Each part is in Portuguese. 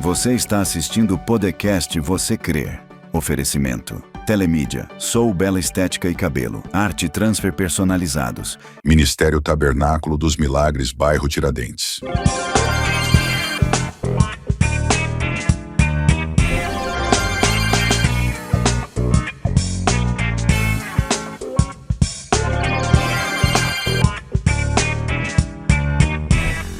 Você está assistindo o podcast Você Crer. Oferecimento. Telemídia, Sou Bela Estética e Cabelo, Arte e Transfer Personalizados. Ministério Tabernáculo dos Milagres, bairro Tiradentes.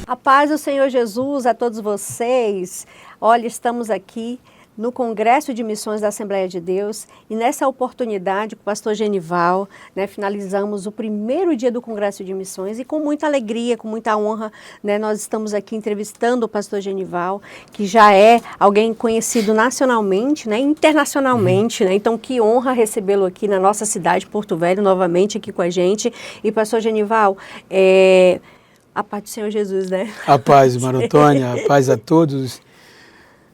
A paz do Senhor Jesus a todos vocês. Olha, estamos aqui no Congresso de Missões da Assembleia de Deus e nessa oportunidade com o pastor Genival, finalizamos o primeiro dia do Congresso de Missões e com muita alegria, com muita honra, nós estamos aqui entrevistando o pastor Genival, que já é alguém conhecido nacionalmente, internacionalmente, então que honra recebê-lo aqui na nossa cidade, Porto Velho, novamente aqui com a gente. E pastor Genival, a paz do Senhor Jesus, A paz, Maria Antônia, a paz a todos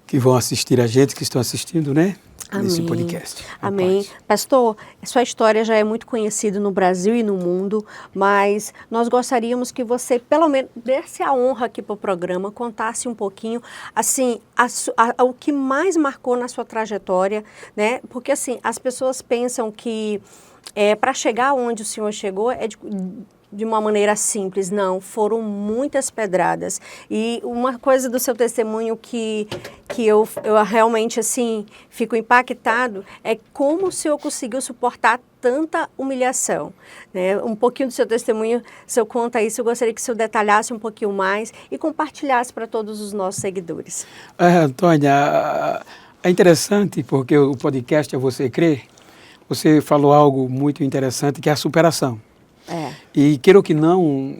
que vão assistir a gente, que estão assistindo, nesse podcast. Amém. Pastor, sua história já é muito conhecida no Brasil e no mundo, mas nós gostaríamos que você, pelo menos, desse a honra aqui para o programa, contasse um pouquinho, assim, o que mais marcou na sua trajetória, Porque, assim, as pessoas pensam que para chegar onde o senhor chegou de uma maneira simples, não, foram muitas pedradas. E uma coisa do seu testemunho que eu realmente, assim, fico impactado é como o senhor conseguiu suportar tanta humilhação, Um pouquinho do seu testemunho, o senhor conta isso, eu gostaria que o senhor detalhasse um pouquinho mais e compartilhasse para todos os nossos seguidores. Antônia, é interessante porque o podcast é Você Crer, você falou algo muito interessante que é a superação. E queira que não,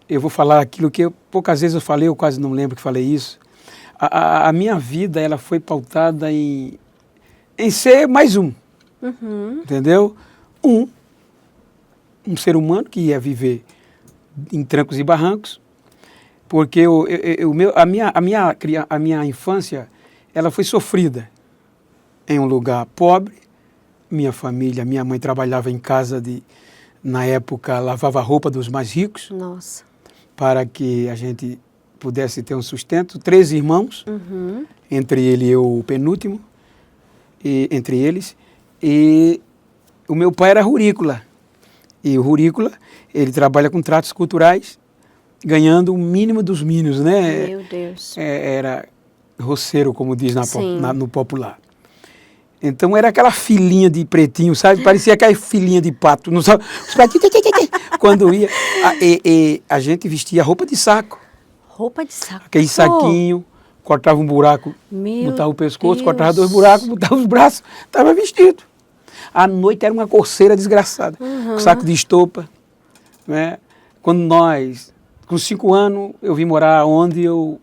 eu vou falar aquilo que poucas vezes eu falei, eu quase não lembro que falei isso. A minha vida, ela foi pautada em ser mais um, entendeu? Um ser humano que ia viver em trancos e barrancos, porque a minha infância, ela foi sofrida em um lugar pobre. Minha família, minha mãe trabalhava em casa na época, lavava a roupa dos mais ricos. Nossa. Para que a gente pudesse ter um sustento. 3 irmãos, entre ele e eu o penúltimo, entre eles. E o meu pai era rurícola. E o rurícola, ele trabalha com tratos culturais, ganhando o mínimo dos mínimos, Meu Deus. Era roceiro, como diz no popular. Então era aquela filinha de pretinho, sabe? Parecia aquela filinha de pato. Não sabe? Quando ia, a gente vestia roupa de saco. Roupa de saco? Aquele saquinho, cortava um buraco, botava o pescoço, cortava 2 buracos, botava os braços, estava vestido. À noite era uma coceira desgraçada, com saco de estopa. Quando nós, com 5 anos, eu vim morar onde eu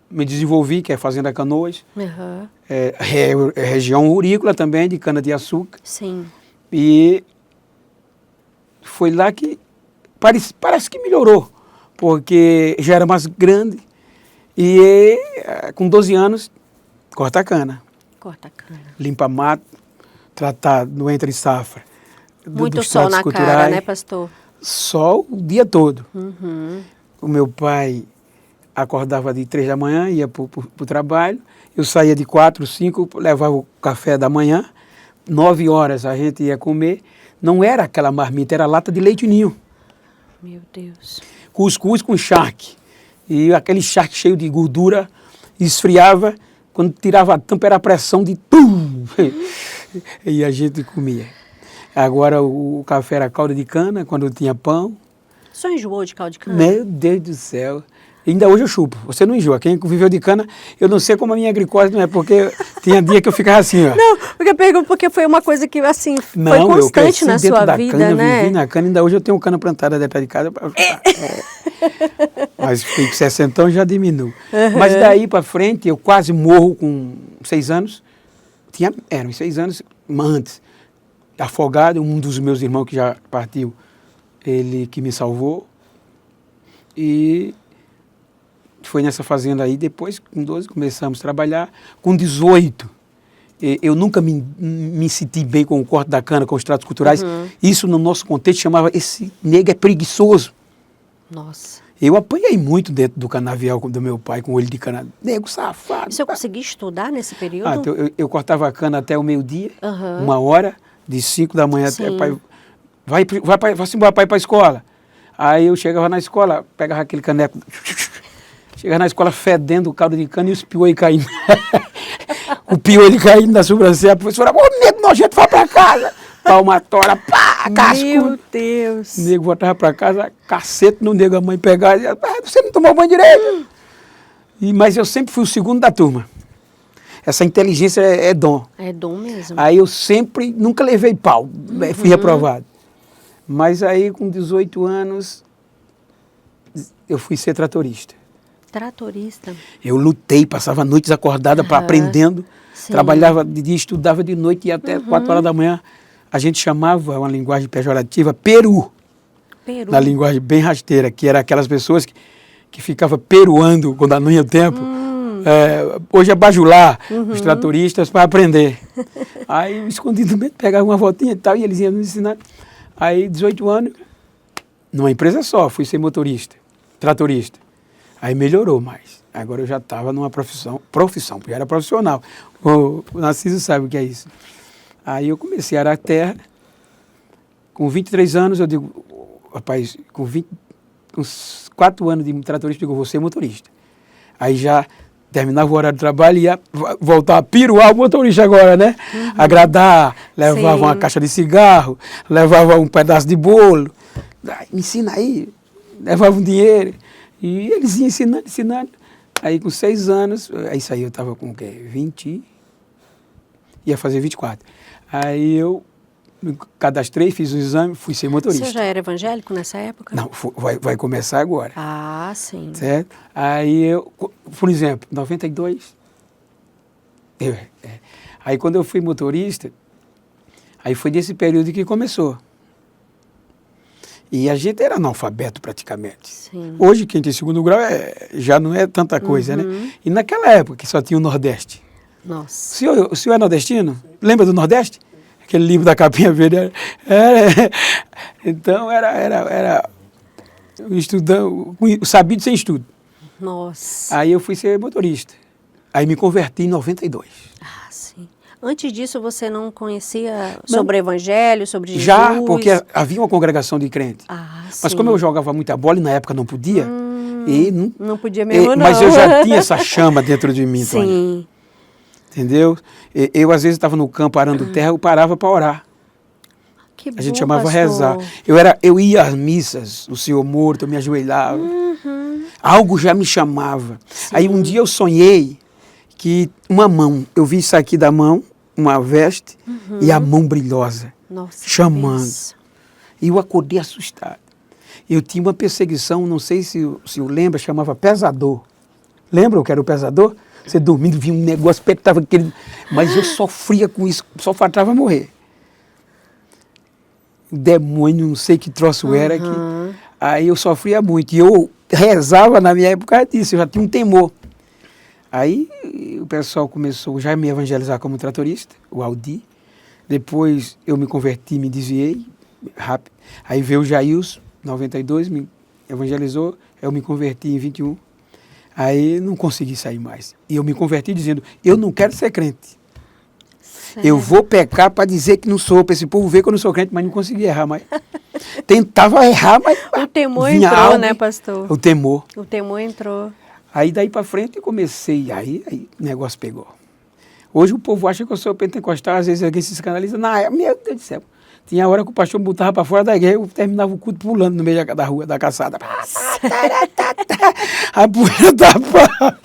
me desenvolvi, que é Fazenda Canoas. Região rurícola também, de cana-de-açúcar. Sim. E foi lá que parece que melhorou, porque já era mais grande e com 12 anos, corta a cana. Limpa mato, tratar do entre-safra. Muito sol na cara, pastor? Sol o dia todo. O meu pai acordava de 3 da manhã, ia para o trabalho. Eu saía de 4, 5, levava o café da manhã. 9 horas a gente ia comer. Não era aquela marmita, era lata de leite ninho. Meu Deus. Cuscuz com charque. E aquele charque cheio de gordura, esfriava. Quando tirava a tampa era a pressão de tum! E a gente comia. Agora o café era caldo de cana, quando tinha pão. O senhor enjoou de caldo de cana? Meu Deus do céu. Ainda hoje eu chupo. Você não enjoa. Quem viveu de cana, eu não sei como a minha glicose não é, porque tinha dia que eu ficava assim, ó. Não, porque eu pergunto porque foi uma coisa que, assim, foi constante na sua vida, cana, eu vivi na cana, ainda hoje eu tenho cana plantada dentro de casa. Mas fiquei com 60 anos, já diminuiu. Mas daí para frente, eu quase morro com 6 anos. Eram 6 anos antes. Afogado, um dos meus irmãos que já partiu, ele que me salvou. E foi nessa fazenda aí. Depois, com 12, começamos a trabalhar. Com 18, eu nunca me senti bem com o corte da cana, com os tratos culturais. Isso, no nosso contexto, chamava esse nego é preguiçoso. Nossa. Eu apanhei muito dentro do canavial do meu pai, com olho de cana. Nego safado. E você conseguiu estudar nesse período? Então, eu cortava a cana até o meio-dia, Aham. 1h, de 5 da manhã até Sim. pai. Vai embora, pai, para a escola. Aí eu chegava na escola, pegava aquele caneco, chegava na escola fedendo o caldo de cana e os piolhos caindo. O piolho caindo na sobrancelha, a professora, ô nego nojento, vai pra casa. Palmatória, pá, casco. Meu Deus. O nego voltava pra casa, cacete no nego, a mãe pegava e dizia, você não tomou banho direito. Mas eu sempre fui o segundo da turma. Essa inteligência é dom. É dom mesmo. Aí eu sempre, nunca levei pau, fui reprovado. Mas aí com 18 anos, eu fui ser tratorista. Tratorista. Eu lutei, passava noites acordada para aprendendo, Sim. trabalhava de dia, estudava de noite e até 4 horas da manhã. A gente chamava, uma linguagem pejorativa, peru, Peru. na linguagem bem rasteira, que era aquelas pessoas que ficavam peruando quando não ia tempo. Hoje é bajular os tratoristas para aprender. Aí eu escondidamente pegava uma voltinha e tal, e eles iam nos ensinar. Aí 18 anos, numa empresa só, fui ser motorista, tratorista. Aí melhorou mais. Agora eu já estava numa profissão, porque eu era profissional. O Narciso sabe o que é isso. Aí eu comecei a arar a terra. Com 23 anos, eu digo, rapaz, com 4 anos de tratorista, eu digo, vou ser motorista. Aí já terminava o horário de trabalho e ia voltar a piruar o motorista agora, né? Agradar, levava Sim. uma caixa de cigarro, levava um pedaço de bolo. Me ensina aí, levava um dinheiro. E eles iam ensinando. Aí com 6 anos, isso aí eu estava com o quê? 20, ia fazer 24. Aí eu me cadastrei, fiz o exame, fui ser motorista. Você já era evangélico nessa época? Não, vai começar agora. Ah, sim. Certo? Aí eu, por exemplo, 92, aí quando eu fui motorista, aí foi desse período que começou. E a gente era analfabeto praticamente. Sim. Hoje, quem tem segundo grau já não é tanta coisa, né? E naquela época, que só tinha o Nordeste. Nossa. O senhor é nordestino? Lembra do Nordeste? Aquele livro da capinha verde. Então, era estudando, sabido sem estudo. Nossa. Aí eu fui ser motorista. Aí me converti em 92. Ah, sim. Antes disso, você não conhecia sobre o Evangelho, sobre Jesus? Já, porque havia uma congregação de crentes. Ah, sim. Mas como eu jogava muita bola e na época não podia, não podia mesmo, não. Mas eu já tinha essa chama dentro de mim, Tônia. Sim. Entendeu? Eu às vezes estava no campo arando terra, eu parava para orar. Que bom, A gente chamava pastor. rezar. Eu ia às missas, o Senhor morto, eu me ajoelhava. Algo já me chamava. Sim. Aí um dia eu sonhei que uma mão, eu vi isso aqui da mão, uma veste, e a mão brilhosa, Nossa, chamando. pensa. E eu acordei assustado. Eu tinha uma perseguição, não sei se eu lembro, chamava pesador. Lembra o que era o pesador? Você dormindo, via um negócio, apertava aquele... Mas eu sofria com isso, só faltava morrer. O demônio, não sei que troço era. Aí eu sofria muito. E eu rezava na minha época disso, eu já tinha um temor. Aí o pessoal começou já a me evangelizar como tratorista, o Aldi. Depois eu me converti, me desviei rápido. Aí veio o Jailson, 92, me evangelizou, eu me converti em 21. Aí não consegui sair mais. E eu me converti dizendo, eu não quero ser crente. Sério? Eu vou pecar para dizer que não sou, para esse povo ver que eu não sou crente, mas não consegui errar mais. Tentava errar, mas... O temor vinha entrou, algo, né, pastor? O temor. O temor entrou. Aí daí para frente eu comecei, aí o negócio pegou. Hoje o povo acha que eu sou pentecostal, às vezes alguém se escandaliza. Não, meu Deus do céu. Tinha hora que o pastor me botava para fora da igreja, eu terminava o culto pulando no meio da rua, da calçada. A poeira da pá.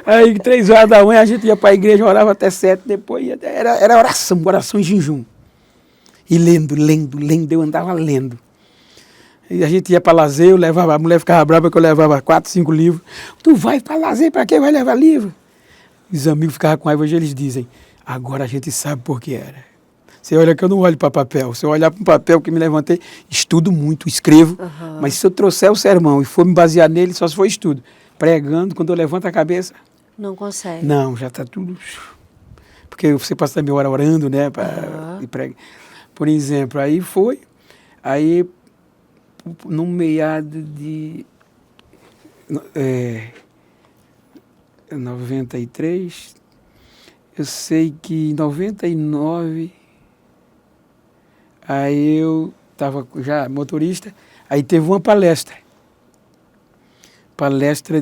Aí 3 horas da manhã a gente ia para a igreja, orava até 7, depois era oração em jejum. E lendo, eu andava lendo. E a gente ia para lazer, eu levava, a mulher ficava brava que eu levava 4, 5 livros. Tu vai para lazer, para quê? Vai levar livro? Os amigos ficavam com raiva, hoje eles dizem, agora a gente sabe por que era. Você olha que eu não olho para papel. Se eu olhar para um papel que me levantei, estudo muito, escrevo. Mas se eu trouxer o sermão e for me basear nele, só se for estudo. Pregando, quando eu levanto a cabeça... Não consegue. Não, já está tudo... Porque você passa a meia hora orando, né? E prega. Por exemplo, aí no meado de 93, eu sei que em 99, aí eu estava já motorista, aí teve uma palestra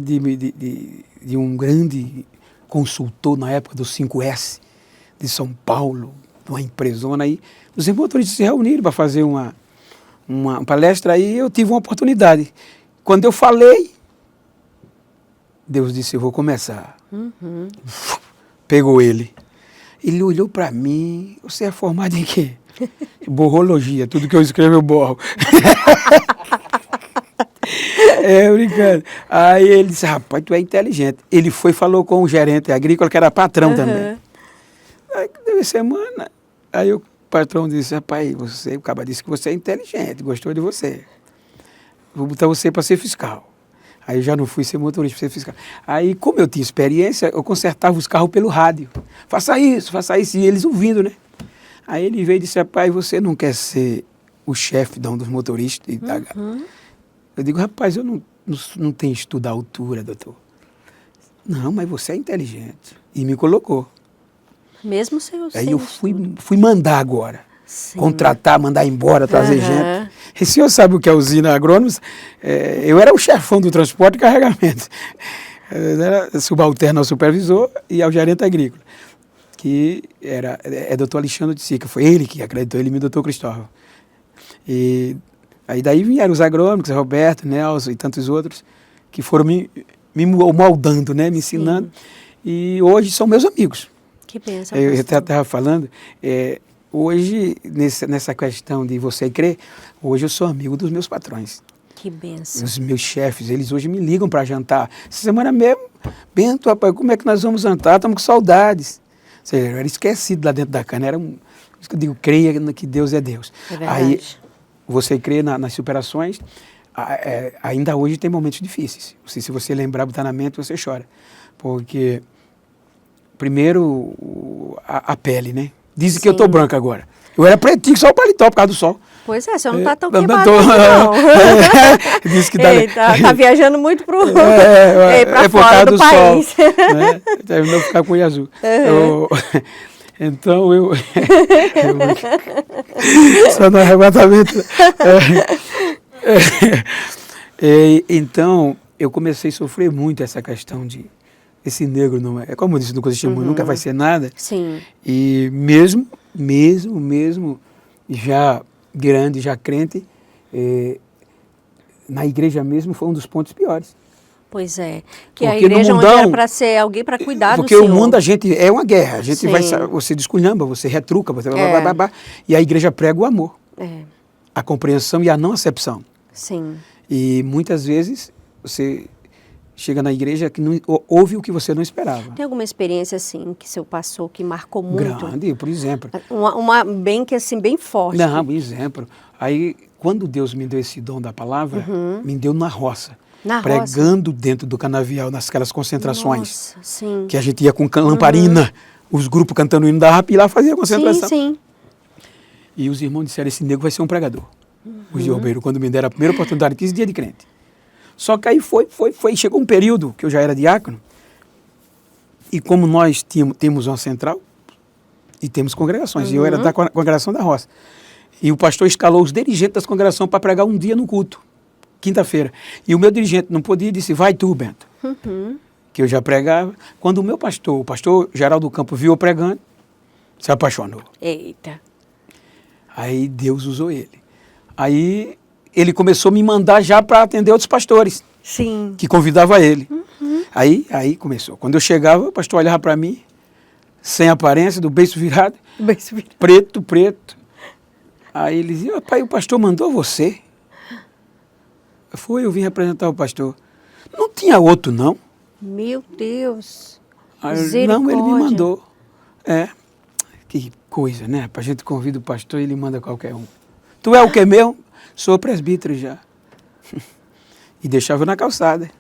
de um grande consultor na época do 5S de São Paulo, uma empresona aí. Os motoristas se reuniram para fazer uma palestra, aí eu tive uma oportunidade. Quando eu falei, Deus disse, eu vou começar. Pegou ele. Ele olhou para mim, você é formado em quê? Borrologia, tudo que eu escrevo eu borro. Brincando. Aí ele disse, rapaz, tu é inteligente. Ele foi e falou com o gerente agrícola, que era patrão também. Aí, deu semana, aí o patrão disse, rapaz, o cara disse que você é inteligente, gostou de você. Vou botar você para ser fiscal. Aí eu já não fui ser motorista, para ser fiscal. Aí, como eu tinha experiência, eu consertava os carros pelo rádio. Faça isso, e eles ouvindo, né? Aí ele veio e disse, rapaz, você não quer ser o chefe dos motoristas? Eu digo, rapaz, eu não tenho estudo à altura, doutor. Não, mas você é inteligente. E me colocou. Mesmo sem o Aí eu fui mandar agora. Sim. Contratar, mandar embora, trazer gente. E o senhor sabe o que é usina agrônoma? Eu era o chefão do transporte e carregamento. Eu era subalterno ao supervisor e ao gerente agrícola, que é doutor Alexandre de Sica. Foi ele que acreditou, ele e o doutor Cristóvão. E aí daí vieram os agrônomos, Roberto, Nelson e tantos outros, que foram me moldando, né, me ensinando. Sim. E hoje são meus amigos. Que bênção. Eu estava falando, hoje, nessa questão de você crer, hoje eu sou amigo dos meus patrões. Que bênção. Os meus chefes, eles hoje me ligam para jantar. Essa semana mesmo, Bento, rapaz, como é que nós vamos jantar? Estamos com saudades. Ou seja, eu era esquecido lá dentro da cana. Por isso que eu digo, creia que Deus é Deus. É verdade. Aí, você crê nas superações, ainda hoje tem momentos difíceis. Se você lembrar, botar na mente, você chora. Porque, primeiro, a pele, né? Dizem que eu estou branco agora. Eu era pretinho, só o paletó por causa do sol. Pois é, você não está tão queimado não. Disse que tá viajando muito para fora do país. Sol, né? Terminou de ficar com o olho azul. Então só no arrebatamento. Então eu comecei a sofrer muito essa questão de esse negro não é como eu disse no testemunho, nunca vai ser nada. Sim. E mesmo já grande, já crente, na igreja mesmo foi um dos pontos piores. Pois é, que a igreja mundão, onde era para ser alguém para cuidar do Senhor. Porque o mundo, é uma guerra, a gente você desculhamba, você retruca, você e a igreja prega o amor, a compreensão e a não acepção. Sim. E muitas vezes você chega na igreja que não ouve o que você não esperava. Tem alguma experiência assim que o senhor passou que marcou muito? Grande, por exemplo. Uma bem forte. Não, por exemplo. Aí, quando Deus me deu esse dom da palavra, me deu na roça. Pregando dentro do canavial, naquelas concentrações. Nossa, sim. Que a gente ia com lamparina, os grupos cantando o hino da rapa e lá fazia a concentração. Sim. E os irmãos disseram, esse negro vai ser um pregador. Os de Obeiro, quando me deram a primeira oportunidade, 15 dias de crente. Só que aí foi. Chegou um período que eu já era diácono, e como nós temos uma central, e temos congregações, e eu era da congregação da roça. E o pastor escalou os dirigentes das congregações para pregar um dia no culto, quinta-feira. E o meu dirigente não podia e disse, vai tu, Bento. Que eu já pregava. Quando o meu pastor, o pastor Geraldo Campo, viu eu pregando, se apaixonou. Eita. Aí Deus usou ele. Aí ele começou a me mandar já para atender outros pastores. Sim. Que convidava ele. Aí começou. Quando eu chegava, o pastor olhava para mim, sem aparência, do beiço virado. Preto. Aí ele dizia, pai, o pastor mandou você? Eu vim representar o pastor. Não tinha outro, não. Meu Deus. Não, ele me mandou. Que coisa, né? A gente convida o pastor e ele manda qualquer um. Tu é o que mesmo? Sou presbítero já. E deixava na calçada.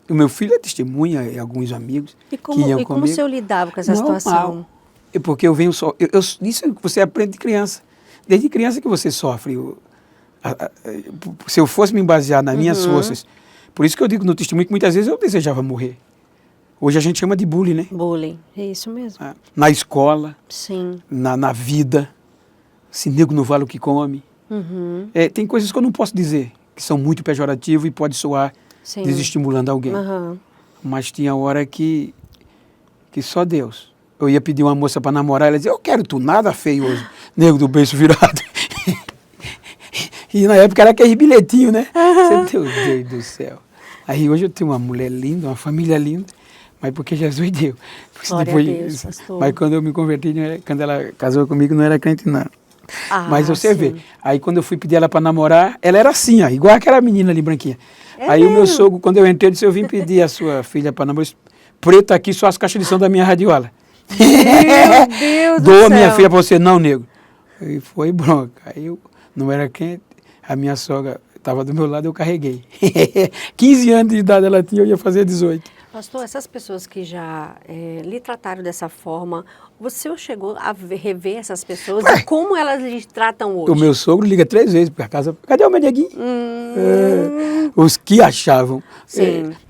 O meu filho é testemunha e alguns amigos que iam comigo. Como o senhor lidava com essa situação? Porque eu venho só... isso você aprende de criança. Desde criança que você sofre. Se eu fosse me basear nas minhas forças Por isso que eu digo no testemunho que muitas vezes eu desejava morrer. Hoje a gente chama de bullying, né? Bullying, é isso mesmo. Na escola, Sim. na vida, se nego não vale o que come. Uhum. Tem coisas que eu não posso dizer, que são muito pejorativas e pode soar Sim. desestimulando alguém. Uhum. Mas tinha hora que só Deus. Eu ia pedir uma moça para namorar, ela dizia, eu quero tu, nada feio hoje. Nego do beiço virado. E na época era aquele bilhetinho, né? Meu Deus do céu. Aí hoje eu tenho uma mulher linda, uma família linda, mas porque Jesus deu. Glória depois, a Deus, pastor. mas quando eu me converti, quando ela casou comigo, não era crente, não. Mas você sim. vê, aí quando eu fui pedir ela para namorar, ela era assim, ó, igual aquela menina ali branquinha. Aí mesmo? o meu sogro, quando eu entrei, disse, eu vim pedir a sua filha para namorar, preta aqui, só as caixas de som da minha radiola. Meu Deus do Dou céu. a minha filha para você, não, nego. E foi bronca. Aí eu não era crente, a minha sogra estava do meu lado, eu carreguei. 15 anos de idade ela tinha, eu ia fazer 18. Pastor, essas pessoas que já lhe trataram dessa forma, você chegou a rever essas pessoas e como elas lhe tratam hoje? O meu sogro liga 3 vezes para casa, cadê o meu neguinho? Os que achavam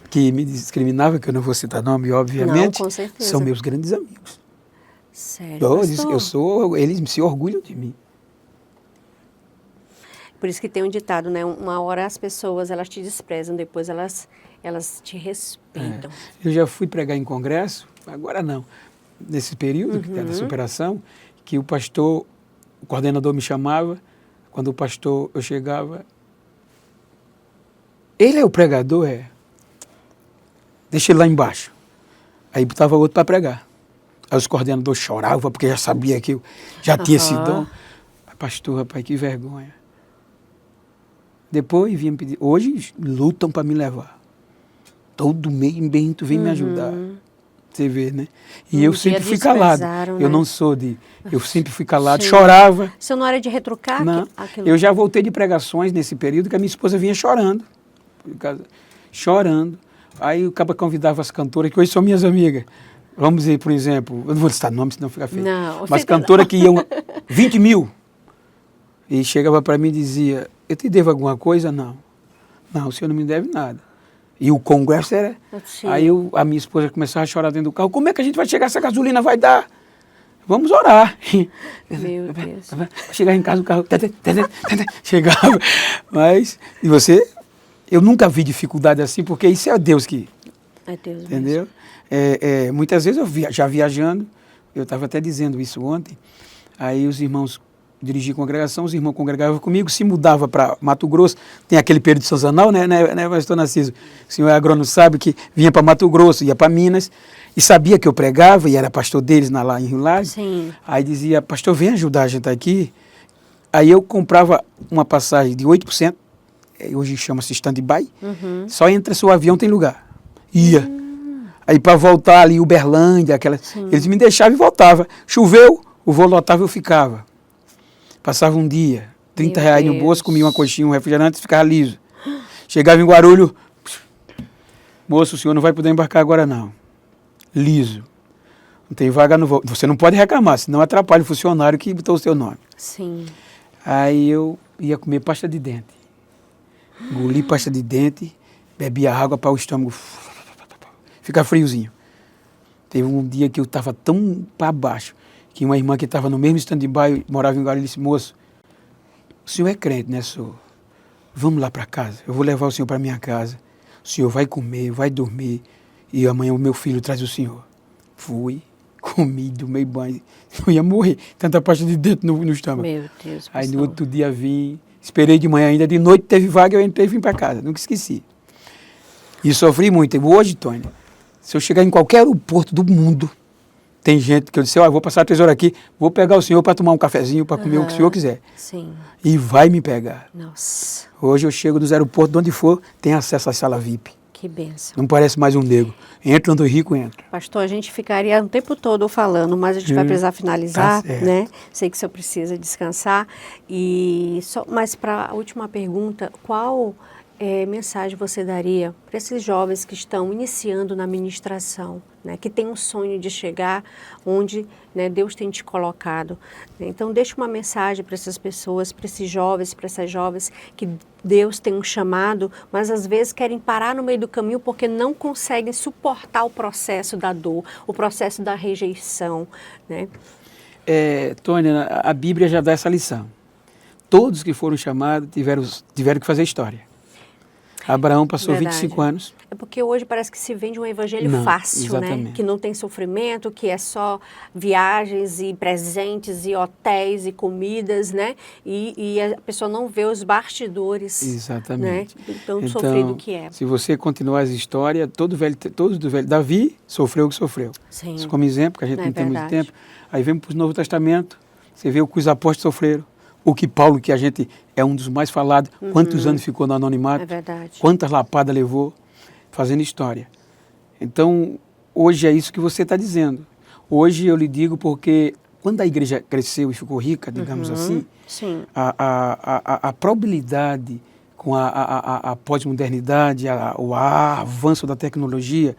que me discriminavam, que eu não vou citar nome, obviamente, não, com certeza. são meus grandes amigos. Sério, Eles se orgulham de mim. Por isso que tem um ditado, né? Uma hora as pessoas, elas te desprezam, depois elas te respeitam. Eu já fui pregar em congresso, agora não, nesse período que era da superação, que o pastor, o coordenador me chamava, quando o pastor, eu chegava, ele é o pregador, deixa ele lá embaixo. Aí botava outro para pregar. Aí os coordenadores choravam, porque já sabia que eu já tinha esse dom. Pastor, rapaz, que vergonha. Depois vinham pedir. Hoje lutam para me levar. Todo mês em Bento vem me ajudar. Você vê, né? E eu sempre fui calado. Né? Eu não sou de... Eu sempre fui calado, chorava. Você não era de retrucar? Não. Eu já voltei de pregações nesse período que a minha esposa vinha chorando. Chorando. Aí o cara convidava as cantoras, que hoje são minhas amigas. Vamos dizer, por exemplo, eu não vou citar nome, senão fica feio. Não, mas cantoras que iam 20 mil. E chegava para mim e dizia, eu te devo alguma coisa? Não. Não, o senhor não me deve nada. E o congresso era... Sim. Aí a minha esposa começava a chorar dentro do carro. Como é que a gente vai chegar, essa gasolina vai dar? Vamos orar. Meu Deus. Chegar em casa, o carro... Chegava. Mas, e você? Eu nunca vi dificuldade assim, porque isso é Deus que... É Deus entendeu? Muitas vezes eu já viajando, eu estava até dizendo isso ontem, aí os irmãos dirigiam congregação, os irmãos congregavam comigo, se mudava para Mato Grosso, tem aquele período sazonal, né, pastor Narciso? O senhor agrônomo sabe que vinha para Mato Grosso, ia para Minas, e sabia que eu pregava, e era pastor deles lá em Rio Laje. Sim. Aí dizia, pastor, vem ajudar a gente aqui. Aí eu comprava uma passagem de 8%, hoje chama-se stand-by, só entra se o avião tem lugar. Ia. Aí para voltar ali, Uberlândia, eles me deixavam e voltava. Choveu, o voo lotava e eu ficava. Passava um dia, R$30 no bolso, comia uma coxinha, um refrigerante e ficava liso. Chegava em Guarulhos, moço, o senhor não vai poder embarcar agora não. Liso. Não tem vaga no voo. Você não pode reclamar, senão atrapalha o funcionário que botou o seu nome. Sim. Aí eu ia comer pasta de dente. Engoli pasta de dente, bebia água para o estômago ficar friozinho. Teve um dia que eu estava tão para baixo, que uma irmã que estava no mesmo stand-by, morava em Guarulhos, disse, moço, o senhor é crente, né, senhor? Vamos lá para casa, eu vou levar o senhor para minha casa, o senhor vai comer, vai dormir, e amanhã o meu filho traz o senhor. Fui, comi, tomei banho, eu ia morrer, tanta pasta de dente no estômago. Meu Deus, aí no outro dia vim, esperei de manhã ainda, de noite teve vaga, eu entrei e vim para casa, nunca esqueci. E sofri muito. Hoje, Tony, se eu chegar em qualquer aeroporto do mundo, tem gente que eu disse, eu vou passar a 3 horas aqui, vou pegar o senhor para tomar um cafezinho, para comer o que o senhor quiser. Sim. E vai me pegar. Nossa. Hoje eu chego nos aeroportos, de onde for, tem acesso à sala VIP. Que bênção. Não parece mais um negro. Entra onde o rico entra. Pastor, a gente ficaria o tempo todo falando, mas a gente vai precisar finalizar, né? Sei que o senhor precisa descansar. Mas para a última pergunta, qual mensagem você daria para esses jovens que estão iniciando na ministração, né, que tem um sonho de chegar onde, né, Deus tem te colocado? Então, deixa uma mensagem para essas pessoas, para esses jovens, para essas jovens que Deus tem um chamado, mas às vezes querem parar no meio do caminho porque não conseguem suportar o processo da dor, o processo da rejeição, né? Tônia, a Bíblia já dá essa lição. Todos que foram chamados tiveram que fazer história. Abraão passou 25 anos. É porque hoje parece que se vende um evangelho fácil, exatamente, né? Que não tem sofrimento, que é só viagens e presentes e hotéis e comidas, né? E a pessoa não vê os bastidores. Exatamente. Né? Tão sofrido que é. Se você continuar as histórias, todos do velho, Davi sofreu o que sofreu. Sim. Isso como exemplo, que a gente não tem muito tempo. Aí vem para o Novo Testamento, você vê o que os apóstolos sofreram. O que Paulo, que a gente é um dos mais falados, quantos anos ficou no anonimato, quantas lapadas levou, fazendo história. Então, hoje é isso que você está dizendo. Hoje eu lhe digo porque quando a igreja cresceu e ficou rica, digamos assim, a probabilidade com a pós-modernidade, o avanço da tecnologia,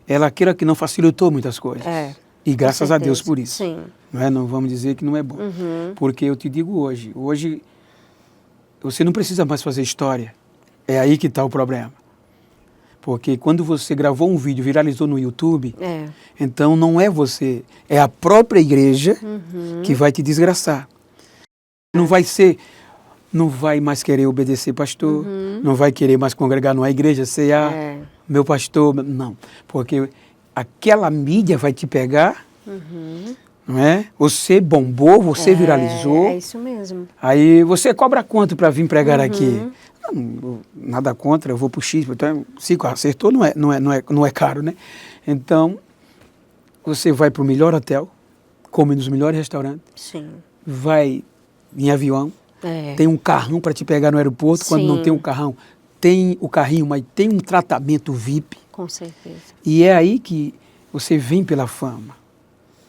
ela, queira que não, facilitou muitas coisas. E graças a Deus por isso. Sim. Não vamos dizer que não é bom. Porque eu te digo hoje você não precisa mais fazer história. É aí que está o problema. Porque quando você gravou um vídeo, viralizou no YouTube, então não é você, é a própria igreja que vai te desgraçar. Não vai mais querer obedecer pastor, não vai querer mais congregar numa igreja, meu pastor, não. Porque aquela mídia vai te pegar, não é? Você bombou, você viralizou. É isso mesmo. Aí você cobra quanto para vir pregar aqui? Não, nada contra, eu vou para o X, então, se acertou, não é caro, né? Então, você vai para o melhor hotel, come nos melhores restaurantes, vai em avião, tem um carrão para te pegar no aeroporto, quando não tem um carrão, tem o carrinho, mas tem um tratamento VIP. Com certeza. E é aí que você vem pela fama.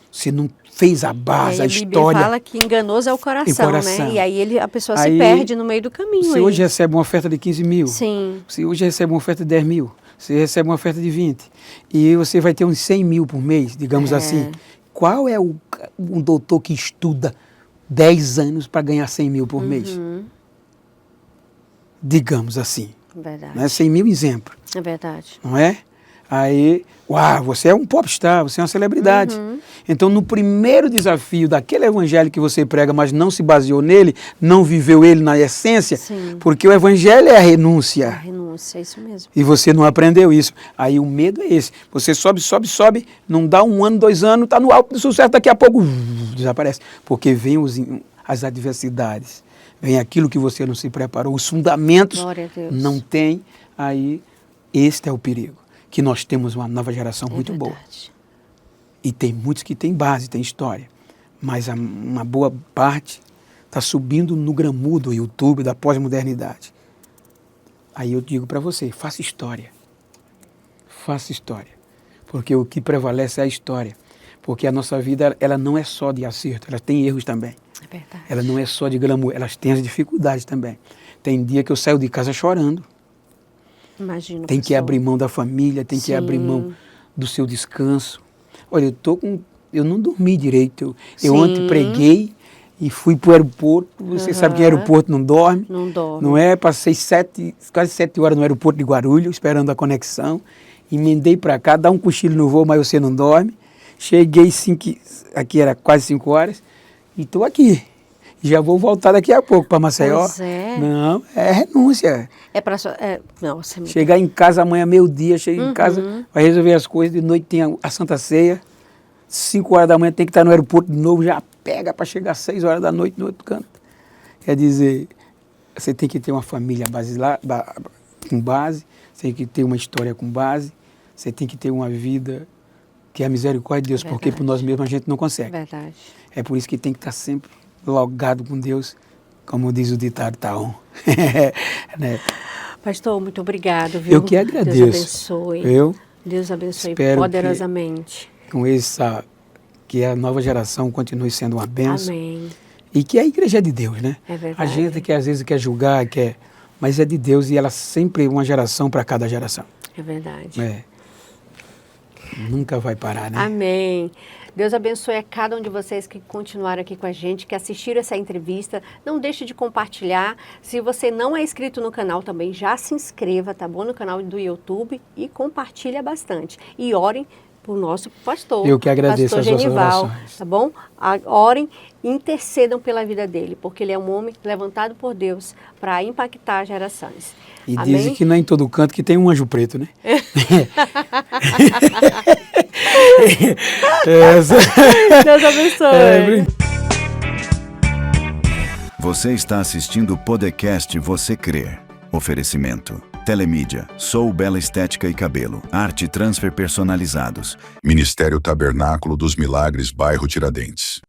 Você não fez a base, a história. A Bíblia fala que enganoso é o coração, né? E aí a pessoa se perde no meio do caminho. Você hoje recebe uma oferta de 15 mil. Sim. Você hoje recebe uma oferta de 10 mil. Você recebe uma oferta de 20. E você vai ter uns 100 mil por mês, digamos assim. Qual é um doutor que estuda 10 anos para ganhar 100 mil por mês? Digamos assim. Verdade. Né? 100 mil exemplo. É verdade. Não é? Aí, você é um popstar, você é uma celebridade. Então, no primeiro desafio daquele evangelho que você prega, mas não se baseou nele, não viveu ele na essência, porque o evangelho é a renúncia. A renúncia, é isso mesmo. E você não aprendeu isso. Aí o medo é esse. Você sobe, não dá 1 ano, 2 anos, está no alto do sucesso, daqui a pouco desaparece. Porque vem as adversidades, vem aquilo que você não se preparou, os fundamentos não tem, aí este é o perigo. Que nós temos uma nova geração muito boa. E tem muitos que têm base, têm história. Mas uma boa parte está subindo no gramu do YouTube, da pós-modernidade. Aí eu digo para você, faça história. Faça história. Porque o que prevalece é a história. Porque a nossa vida, ela não é só de acerto, ela tem erros também. É verdade. Ela não é só de glamour, elas têm as dificuldades também. Tem dia que eu saio de casa chorando. Imagino, tem que abrir mão da família, tem que abrir mão do seu descanso. Olha, eu não dormi direito. Eu ontem preguei e fui para o aeroporto. Você sabe que em aeroporto não dorme. Não dorme. Não é? Passei quase 7 horas no aeroporto de Guarulhos, esperando a conexão. Emendei para cá, dá um cochilo no voo, mas você não dorme. Cheguei aqui era quase 5 horas e estou aqui. Já vou voltar daqui a pouco para Maceió. Pois é. Não, é renúncia. Nossa, chegar em casa amanhã, meio-dia, chega em casa, vai resolver as coisas, de noite tem a Santa Ceia, 5 horas da manhã tem que estar no aeroporto de novo, já pega para chegar às 6 horas da noite no outro canto. Quer dizer, você tem que ter uma família com base, você tem que ter uma história com base, você tem que ter uma vida que é a misericórdia de Deus, porque por nós mesmos a gente não consegue. Verdade. É por isso que tem que estar sempre logado com Deus, como diz o ditado Taon. Né? Pastor, muito obrigado. Viu? Eu que agradeço. Deus abençoe. Deus abençoe poderosamente. Que a nova geração continue sendo uma bênção. Amém. E que a igreja é de Deus, né? É verdade. A gente que às vezes quer julgar, mas é de Deus e ela sempre é uma geração para cada geração. É verdade. Nunca vai parar, né? Amém. Deus abençoe a cada um de vocês que continuaram aqui com a gente, que assistiram essa entrevista. Não deixe de compartilhar. Se você não é inscrito no canal também, já se inscreva, tá bom? No canal do YouTube e compartilha bastante. E orem por nosso pastor. Eu que agradeço pastor as suas Genival, orações. tá bom? Orem e intercedam pela vida dele, porque ele é um homem levantado por Deus para impactar gerações. E Amém? dizem que não é em todo canto que tem um anjo preto, né? Deus abençoe. Você está assistindo o podcast Você Crer. Oferecimento. Telemídia, Sou Bela Estética e Cabelo, Arte Transfer Personalizados. Ministério Tabernáculo dos Milagres, bairro Tiradentes.